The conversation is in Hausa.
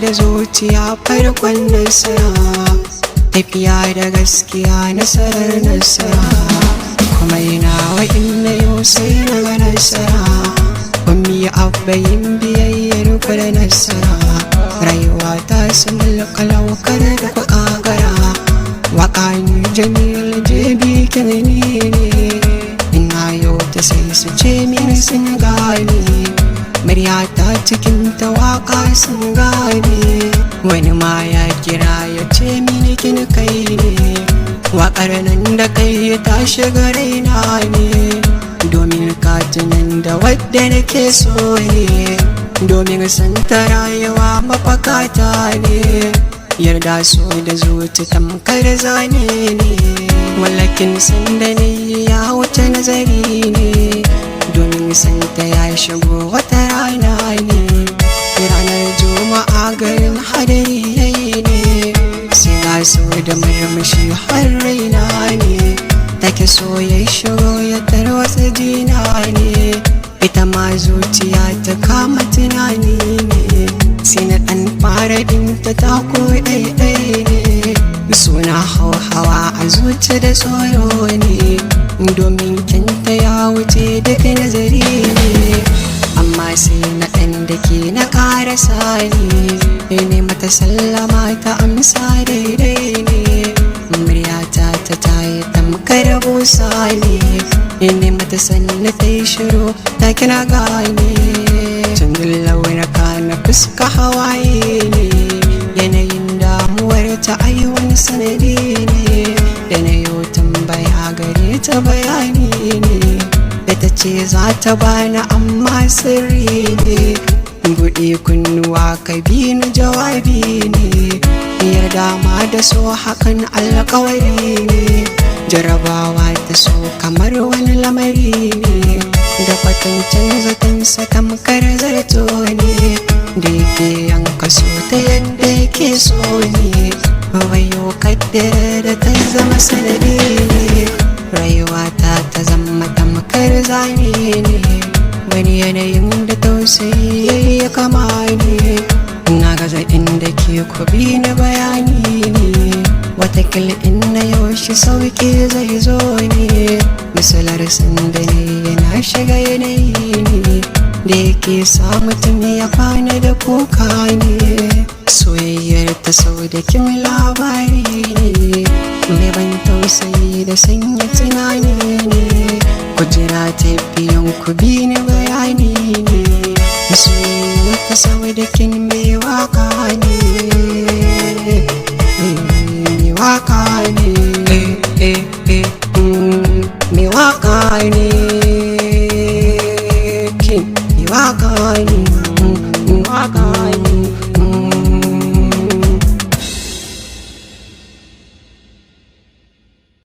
da zuciya farkon nasara, tafiya da gaskiya nasarar nasara. Kuma ina wa inna yau sai na ga nasara, ummi abbayin biyayyar ku da nasara. Rayuwa ta su mulkalau kada da ku kagara, waka ni jamil jebi kinani ne. Ina yau ta sai su ce min sun gane, muryata cikin ta waka sun gane. Wani ma ya kira ya ce mini kin kai ne, waƙar nan da kai ta shiga raina ne. Domin katunan da wadda nake so ne, domin santa rayuwa mafakata ne. Yarda so da zuci tamkar zane ne, wallakin sanda ne ya wuce nazari ne. Domin santa ya shigo wata rana ne, ranar juma'a garin hadari yayi ne. Sai ga so da murmushi har raina ne, take so ya shigo ya tarwatsa jina ne. Ita ma zuciya ta kama tunani ne, sai na ɗan fara binta ta ko ɗaiɗai ne. Suna hauhawa a zuci da tsoro ne, domin kyanta ya wuce duk nazari ne. Amma sai na ɗan da ke na ƙarasa ne mata sallama ta amsa daidai ne. Muryata ta tayi tamkar busa ne mata sannu ta yi shiru ta kina gane. Canjin launaka na fuska hawaye ne, yanayin damuwar ta ai wani sanadi ne. Da na yau tambaya gare ta bayani ne, da ta ce za ta bani amma sirri ne. Buɗe kunnuwa ka bi ni jawabi ne, yarda ma da so hakan alƙawari ne. Jarabawa ta so kamar wani lamari ne, da kwatancin zatonsa tamkar zarto ne. Da yake yanka so ta yadda yake so ne, wayo kaddara da ta zama sanadi ne. Rayuwa ta zama tamkar zane ne, wani yanayin da tausayi ya kama ne. Na gaza inda ke kubi na bayani ne, watakila inna yaushe sauki zai zo ne. Misalar sanda ne yana shiga yanayi ne, da yake sa mutum ya kwana da kuka ne. Soyayyar ta sau da kin labari ne, mai ban tausayi da sanya tunani ne. Kujira ta biyan ku bi ni bayani ne, soyayyar ta sau da kin mai waka ne. Mai waka ne, mai waka ne, kin mai waka ne, waka